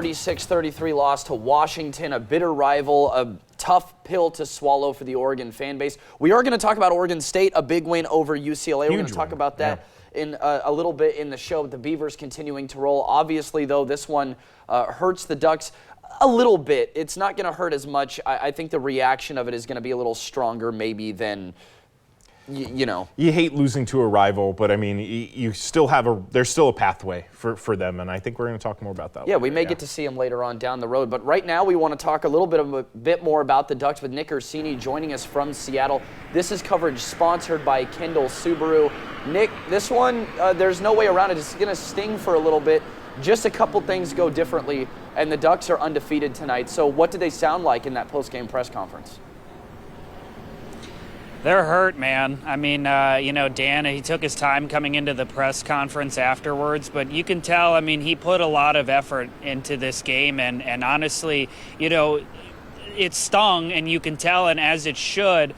36-33 loss to Washington, a bitter rival, a tough pill to swallow for the Oregon fan base. We are going to talk about Oregon State, a big win over UCLA. We're going to talk about that in a little bit in the show. The Beavers continuing to roll. Obviously, though, this one hurts the Ducks a little bit. It's not going to hurt as much. I think the reaction of it is going to be a little stronger maybe than... You know, you hate losing to a rival, but I mean, you still have there's still a pathway for them, and I think we're going to talk more about that. Yeah, later. we may get to see them later on down the road, but right now we want to talk a bit more about the Ducks with Nick Orsini joining us from Seattle. This is coverage sponsored by Kendall Subaru. Nick, this one, there's no way around it. It's going to sting for a little bit. Just a couple things go differently, and the Ducks are undefeated tonight. So what did they sound like in that post-game press conference? They're hurt, man. I mean, Dan, he took his time coming into the press conference afterwards, but you can tell, I mean, he put a lot of effort into this game, and honestly, it stung, and you can tell, and as it should.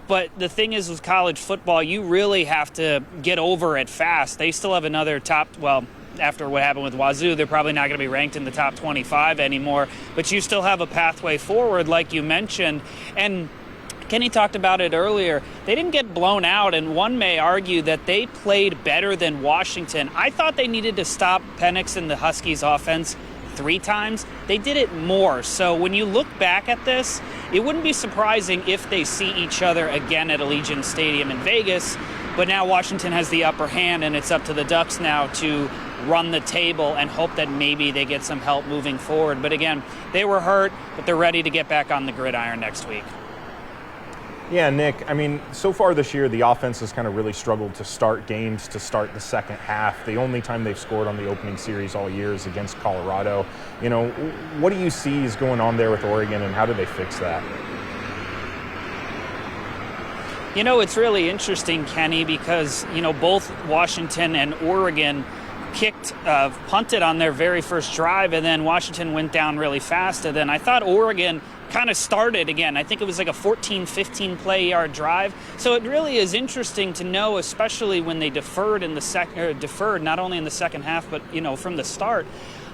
But the thing is, with college football, you really have to get over it fast. They still have another after what happened with Wazoo, they're probably not going to be ranked in the top 25 anymore, but you still have a pathway forward, like you mentioned, and Kenny talked about it earlier. They didn't get blown out, and one may argue that they played better than Washington. I thought they needed to stop Penix and the Huskies offense 3 times. They did it more. So when you look back at this, it wouldn't be surprising if they see each other again at Allegiant Stadium in Vegas. But now Washington has the upper hand, and it's up to the Ducks now to run the table and hope that maybe they get some help moving forward. But again, they were hurt, but they're ready to get back on the gridiron next week. Yeah, Nick, I mean, so far this year, the offense has kind of really struggled to start games, to start the second half. The only time they've scored on the opening series all year is against Colorado. What do you see is going on there with Oregon, and how do they fix that? It's really interesting, Kenny, because, both Washington and Oregon punted on their very first drive, and then Washington went down really fast. And then I thought Oregon kind of started again. I think it was like a 14, 15 play yard drive. So it really is interesting to know, especially when they deferred not only in the second half, but, from the start.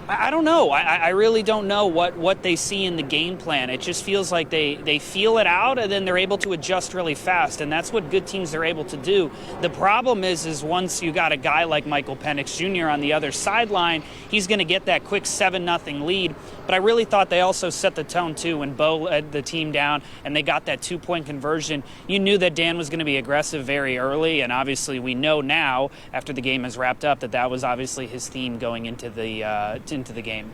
I don't know. I really don't know what they see in the game plan. It just feels like they feel it out, and then they're able to adjust really fast, and that's what good teams are able to do. The problem is once you got a guy like Michael Penix Jr. on the other sideline, he's going to get that quick 7-0 lead. But I really thought they also set the tone, too, when Bo led the team down and they got that 2-point conversion. You knew that Dan was going to be aggressive very early, and obviously we know now, after the game has wrapped up, that was obviously his theme going into the game.